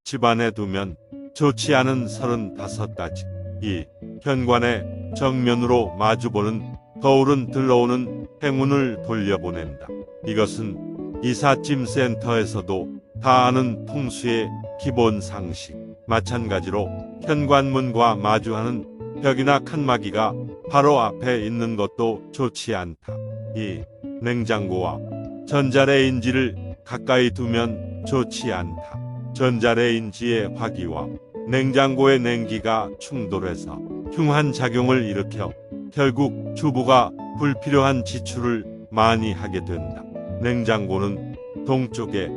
집안에 두면 좋지 않은 35가지. 2. 현관의 정면으로 마주보는 거울은 들러오는 행운을 돌려보낸다. 이것은 이삿짐 센터에서도 다 아는 풍수의 기본 상식. 마찬가지로 현관문과 마주하는 벽이나 칸막이가 바로 앞에 있는 것도 좋지 않다. 2. 냉장고와 전자레인지를 가까이 두면 좋지 않다. 전자레인지의 화기와 냉장고의 냉기가 충돌해서 흉한 작용을 일으켜 결국 주부가 불필요한 지출을 많이 하게 된다. 냉장고는 동쪽에,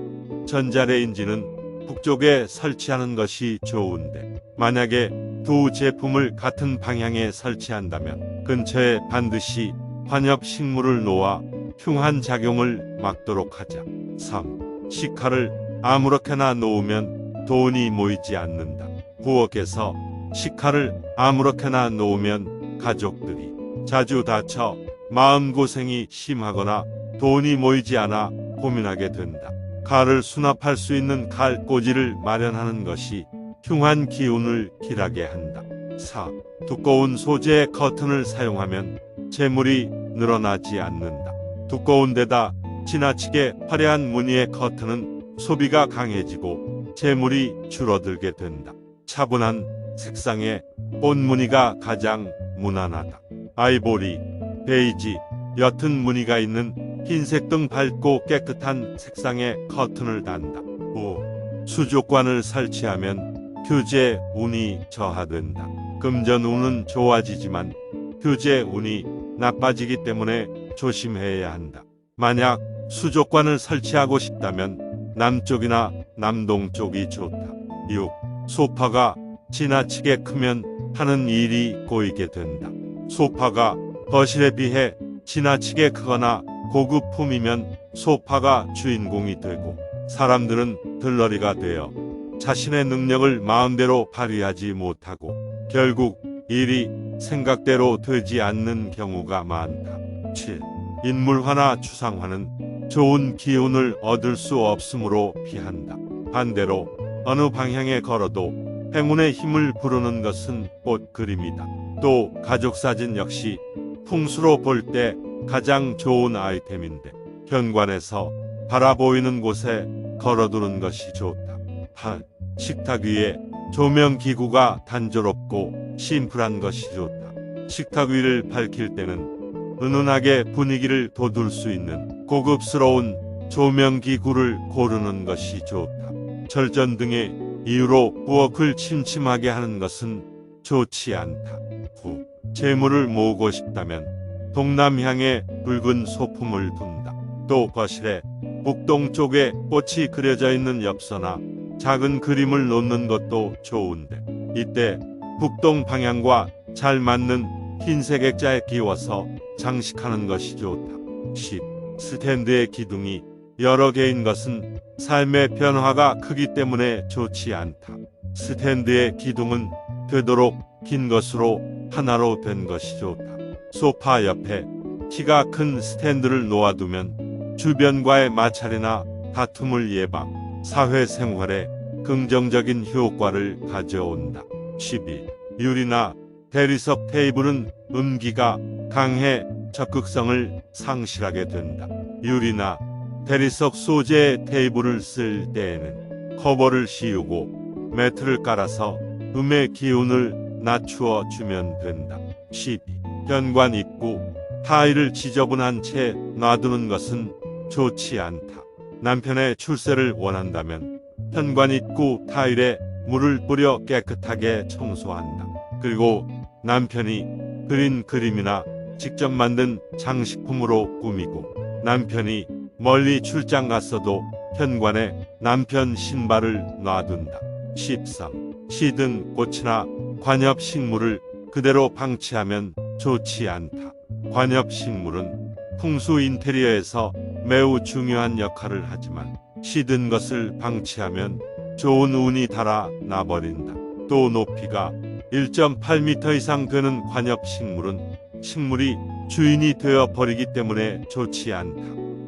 전자레인지는 북쪽에 설치하는 것이 좋은데, 만약에 두 제품을 같은 방향에 설치한다면 근처에 반드시 관엽식물을 놓아 흉한 작용을 막도록 하자. 3. 식칼을 아무렇게나 놓으면 돈이 모이지 않는다. 부엌에서 식칼을 아무렇게나 놓으면 가족들이 자주 다쳐 마음고생이 심하거나 돈이 모이지 않아 고민하게 된다. 칼을 수납할 수 있는 칼꽂이를 마련하는 것이 흉한 기운을 길하게 한다. 4. 두꺼운 소재의 커튼을 사용하면 재물이 늘어나지 않는다. 두꺼운 데다 지나치게 화려한 무늬의 커튼은 소비가 강해지고 재물이 줄어들게 된다. 차분한 색상의 꽃무늬가 가장 무난하다. 아이보리, 베이지, 옅은 무늬가 있는 흰색 등 밝고 깨끗한 색상의 커튼을 단다. 5. 수족관을 설치하면 휴재 운이 저하된다. 금전 운은 좋아지지만 휴재 운이 나빠지기 때문에 조심해야 한다. 만약 수족관을 설치하고 싶다면 남쪽이나 남동쪽이 좋다. 6. 소파가 지나치게 크면 하는 일이 꼬이게 된다. 소파가 거실에 비해 지나치게 크거나 고급품이면 소파가 주인공이 되고 사람들은 들러리가 되어 자신의 능력을 마음대로 발휘하지 못하고 결국 일이 생각대로 되지 않는 경우가 많다. 7. 인물화나 추상화는 좋은 기운을 얻을 수 없으므로 피한다. 반대로 어느 방향에 걸어도 행운의 힘을 부르는 것은 꽃 그림이다. 또 가족사진 역시 풍수로 볼 때 가장 좋은 아이템인데 현관에서 바라보이는 곳에 걸어두는 것이 좋다. 8. 식탁 위에 조명기구가 단조롭고 심플한 것이 좋다. 식탁 위를 밝힐 때는 은은하게 분위기를 돋울 수 있는 고급스러운 조명기구를 고르는 것이 좋다. 절전 등의 이유로 부엌을 침침하게 하는 것은 좋지 않다. 9. 재물을 모으고 싶다면 동남향에 붉은 소품을 둔다. 또 거실에 북동쪽에 꽃이 그려져 있는 엽서나 작은 그림을 놓는 것도 좋은데 이때 북동 방향과 잘 맞는 흰색 액자에 끼워서 장식하는 것이 좋다. 10. 스탠드의 기둥이 여러 개인 것은 삶의 변화가 크기 때문에 좋지 않다. 스탠드의 기둥은 되도록 긴 것으로 하나로 된 것이 좋다. 소파 옆에 키가 큰 스탠드를 놓아두면 주변과의 마찰이나 다툼을 예방, 사회생활에 긍정적인 효과를 가져온다. 12. 유리나 대리석 테이블은 음기가 강해 적극성을 상실하게 된다. 유리나 대리석 소재의 테이블을 쓸 때에는 커버를 씌우고 매트를 깔아서 음의 기운을 낮추어 주면 된다. 12. 현관 입구 타일을 지저분한 채 놔두는 것은 좋지 않다. 남편의 출세를 원한다면 현관 입구 타일에 물을 뿌려 깨끗하게 청소한다. 그리고 남편이 그린 그림이나 직접 만든 장식품으로 꾸미고 남편이 멀리 출장 갔어도 현관에 남편 신발을 놔둔다. 13. 시든 꽃이나 관엽식물을 그대로 방치하면 좋지 않다. 관엽식물은 풍수 인테리어에서 매우 중요한 역할을 하지만 시든 것을 방치하면 좋은 운이 달아나버린다. 또 높이가 1.8m 이상 되는 관엽식물은 식물이 주인이 되어 버리기 때문에 좋지 않다.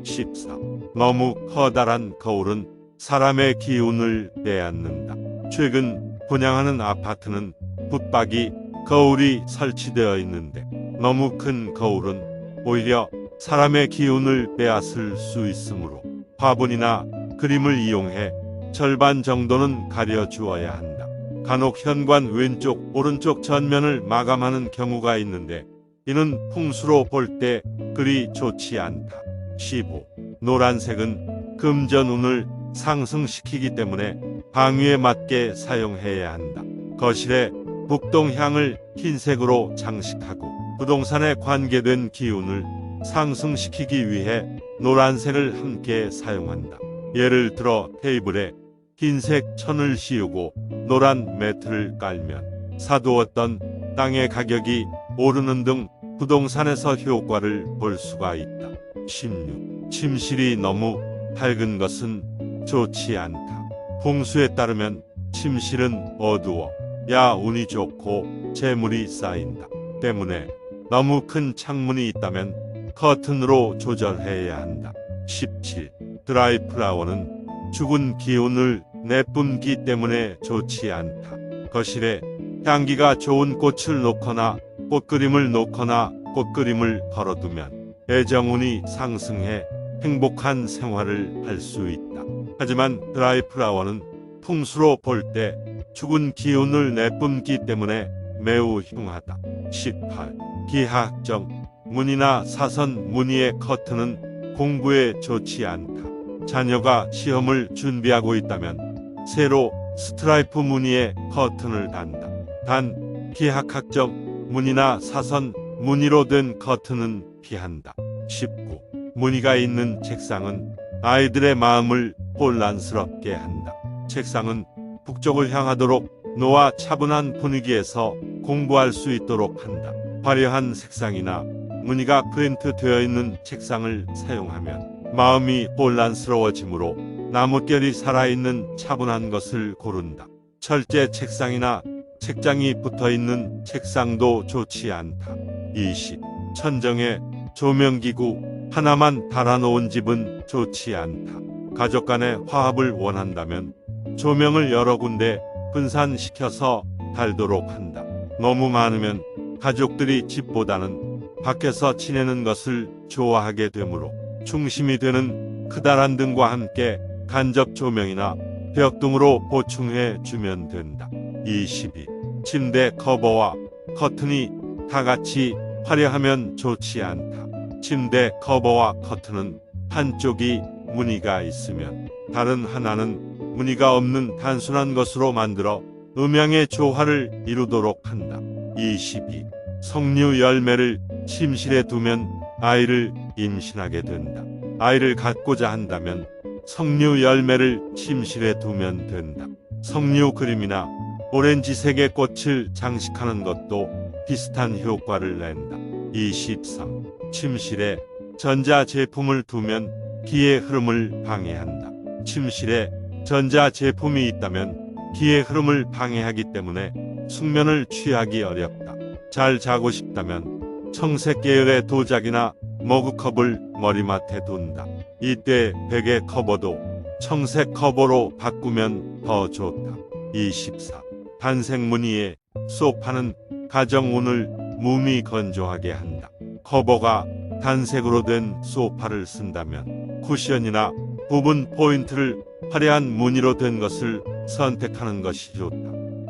14. 너무 커다란 거울은 사람의 기운을 빼앗는다. 최근 분양하는 아파트는 붙박이 거울이 설치되어 있는데 너무 큰 거울은 오히려 사람의 기운을 빼앗을 수 있으므로 화분이나 그림을 이용해 절반 정도는 가려 주어야 한다. 간혹 현관 왼쪽, 오른쪽 전면을 마감하는 경우가 있는데 이는 풍수로 볼 때 그리 좋지 않다. 15. 노란색은 금전운을 상승시키기 때문에 방위에 맞게 사용해야 한다. 거실에 북동향을 흰색으로 장식하고 부동산에 관계된 기운을 상승시키기 위해 노란색을 함께 사용한다. 예를 들어 테이블에 흰색 천을 씌우고 노란 매트를 깔면 사두었던 땅의 가격이 오르는 등 부동산에서 효과를 볼 수가 있다. 16. 침실이 너무 밝은 것은 좋지 않다. 풍수에 따르면 침실은 어두워 야 운이 좋고 재물이 쌓인다. 때문에 너무 큰 창문이 있다면 커튼으로 조절해야 한다. 17. 드라이 플라워는 죽은 기운을 내뿜기 때문에 좋지 않다. 거실에 향기가 좋은 꽃을 놓거나 꽃그림을 놓거나 꽃그림을 걸어두면 애정운이 상승해 행복한 생활을 할 수 있다. 하지만 드라이 플라워는 풍수로 볼 때 죽은 기운을 내뿜기 때문에 매우 흉하다. 18. 기하학점 문이나 사선 무늬의 커튼은 공부에 좋지 않다. 자녀가 시험을 준비하고 있다면 새로 스트라이프 무늬의 커튼을 단다. 단 기하학점 무늬나 사선 무늬로 된 커튼은 피한다. 19. 무늬가 있는 책상은 아이들의 마음을 혼란스럽게 한다. 책상은 북쪽을 향하도록 노화 차분한 분위기에서 공부할 수 있도록 한다. 화려한 색상이나 무늬가 프린트되어 있는 책상을 사용하면 마음이 혼란스러워지므로 나뭇결이 살아있는 차분한 것을 고른다. 철제 책상이나 책장이 붙어있는 책상도 좋지 않다. 20. 천정에 조명기구 하나만 달아놓은 집은 좋지 않다. 가족 간의 화합을 원한다면 조명을 여러 군데 분산시켜서 달도록 한다. 너무 많으면 가족들이 집보다는 밖에서 지내는 것을 좋아하게 되므로 중심이 되는 크다란 등과 함께 간접 조명이나 벽등으로 보충해 주면 된다. 22. 침대 커버와 커튼이 다 같이 화려하면 좋지 않다. 침대 커버와 커튼은 한쪽이 무늬가 있으면 다른 하나는 무늬가 없는 단순한 것으로 만들어 음양의 조화를 이루도록 한다. 22. 석류 열매를 침실에 두면 아이를 임신하게 된다. 아이를 갖고자 한다면 석류 열매를 침실에 두면 된다. 석류 그림이나 오렌지색의 꽃을 장식하는 것도 비슷한 효과를 낸다. 23. 침실에 전자제품을 두면 기의 흐름을 방해한다. 침실에 전자제품이 있다면 기의 흐름을 방해하기 때문에 숙면을 취하기 어렵다. 잘 자고 싶다면 청색 계열의 도자기나 머그컵을 머리맡에 둔다. 이때 베개 커버도 청색 커버로 바꾸면 더 좋다. 24. 단색 무늬의 소파는 가정운을 몸이 건조하게 한다. 커버가 단색으로 된 소파를 쓴다면 쿠션이나 부분 포인트를 화려한 무늬로 된 것을 선택하는 것이 좋다.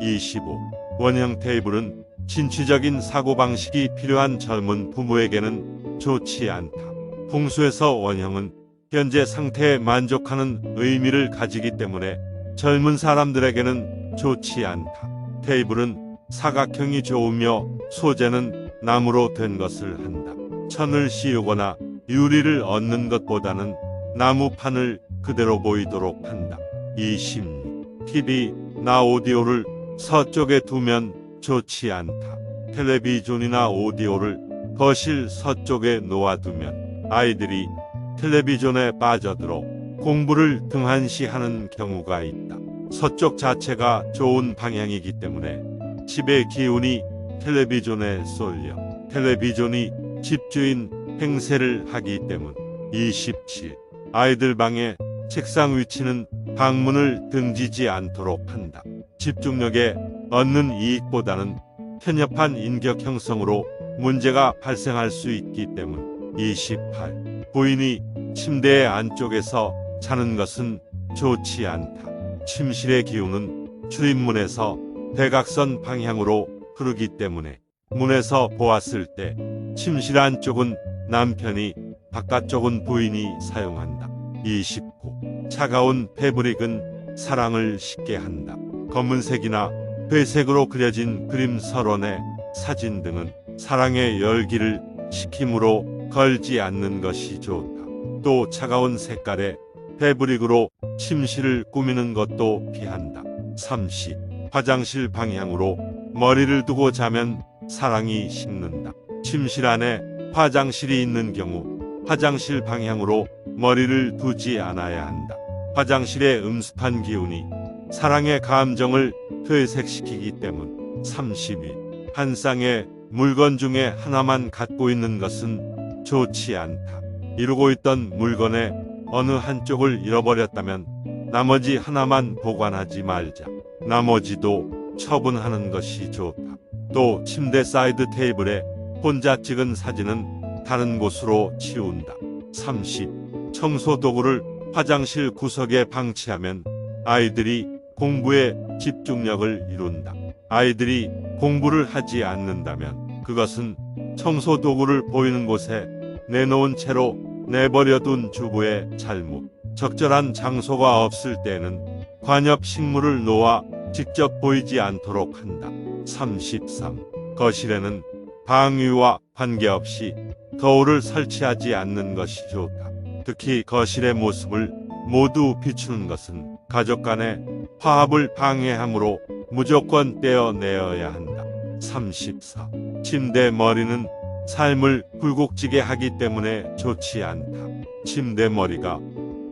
25. 원형 테이블은 진취적인 사고방식이 필요한 젊은 부부에게는 좋지 않다. 풍수에서 원형은 현재 상태에 만족하는 의미를 가지기 때문에 젊은 사람들에게는 좋지 않다. 테이블은 사각형이 좋으며 소재는 나무로 된 것을 한다. 천을 씌우거나 유리를 얹는 것보다는 나무판을 그대로 보이도록 한다. 26. TV나 오디오를 서쪽에 두면 좋지 않다. 텔레비전이나 오디오를 거실 서쪽에 놓아두면 아이들이 텔레비전에 빠져들어 공부를 등한시하는 경우가 있다. 서쪽 자체가 좋은 방향이기 때문에 집의 기운이 텔레비전에 쏠려 텔레비전이 집주인 행세를 하기 때문. 27. 아이들 방의 책상 위치는 방문을 등지지 않도록 한다. 집중력에 얻는 이익보다는 편협한 인격 형성으로 문제가 발생할 수 있기 때문. 28. 부인이 침대 안쪽에서 자는 것은 좋지 않다. 침실의 기운은 출입문에서 대각선 방향으로 흐르기 때문에 문에서 보았을 때 침실 안쪽은 남편이, 바깥쪽은 부인이 사용한다. 29. 차가운 패브릭은 사랑을 식게 한다. 검은색이나 회색으로 그려진 그림 서론의 사진 등은 사랑의 열기를 식힘으로 걸지 않는 것이 좋다. 또 차가운 색깔의 패브릭으로 침실을 꾸미는 것도 피한다. 30. 화장실 방향으로 머리를 두고 자면 사랑이 식는다. 침실 안에 화장실이 있는 경우 화장실 방향으로 머리를 두지 않아야 한다. 화장실의 음습한 기운이 사랑의 감정을 퇴색시키기 때문. 32. 한 쌍의 물건 중에 하나만 갖고 있는 것은 좋지 않다. 이루고 있던 물건의 어느 한쪽을 잃어버렸다면 나머지 하나만 보관하지 말자. 나머지도 처분하는 것이 좋다. 또 침대 사이드 테이블에 혼자 찍은 사진은 다른 곳으로 치운다. 30. 청소 도구를 화장실 구석에 방치하면 아이들이 공부에 집중력을 이룬다. 아이들이 공부를 하지 않는다면 그것은 청소 도구를 보이는 곳에 내놓은 채로 내버려둔 주부의 잘못. 적절한 장소가 없을 때는 관엽 식물을 놓아 직접 보이지 않도록 한다. 33. 거실에는 방위와 관계없이 거울을 설치하지 않는 것이 좋다. 특히 거실의 모습을 모두 비추는 것은 가족 간의 화합을 방해하므로 무조건 떼어내어야 한다. 34. 침대 머리는 삶을 굴곡지게 하기 때문에 좋지 않다. 침대 머리가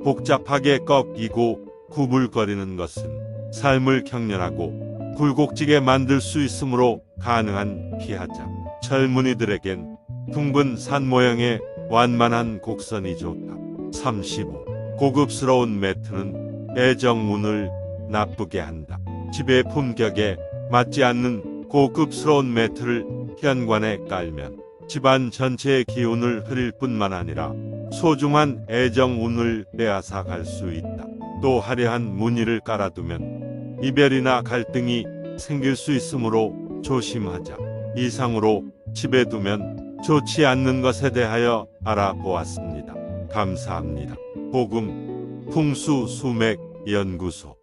복잡하게 꺾이고 구불거리는 것은 삶을 격렬하고 굴곡지게 만들 수 있으므로 가능한 피하자. 젊은이들에겐 둥근 산 모양의 완만한 곡선이 좋다. 35. 고급스러운 매트는 애정운을 나쁘게 한다. 집의 품격에 맞지 않는 고급스러운 매트를 현관에 깔면 집안 전체의 기운을 흐릴 뿐만 아니라 소중한 애정운을 빼앗아 갈 수 있다. 또 화려한 무늬를 깔아두면 이별이나 갈등이 생길 수 있으므로 조심하자. 이상으로 집에 두면 좋지 않는 것에 대하여 알아보았습니다. 감사합니다. 복음 풍수수맥 연구소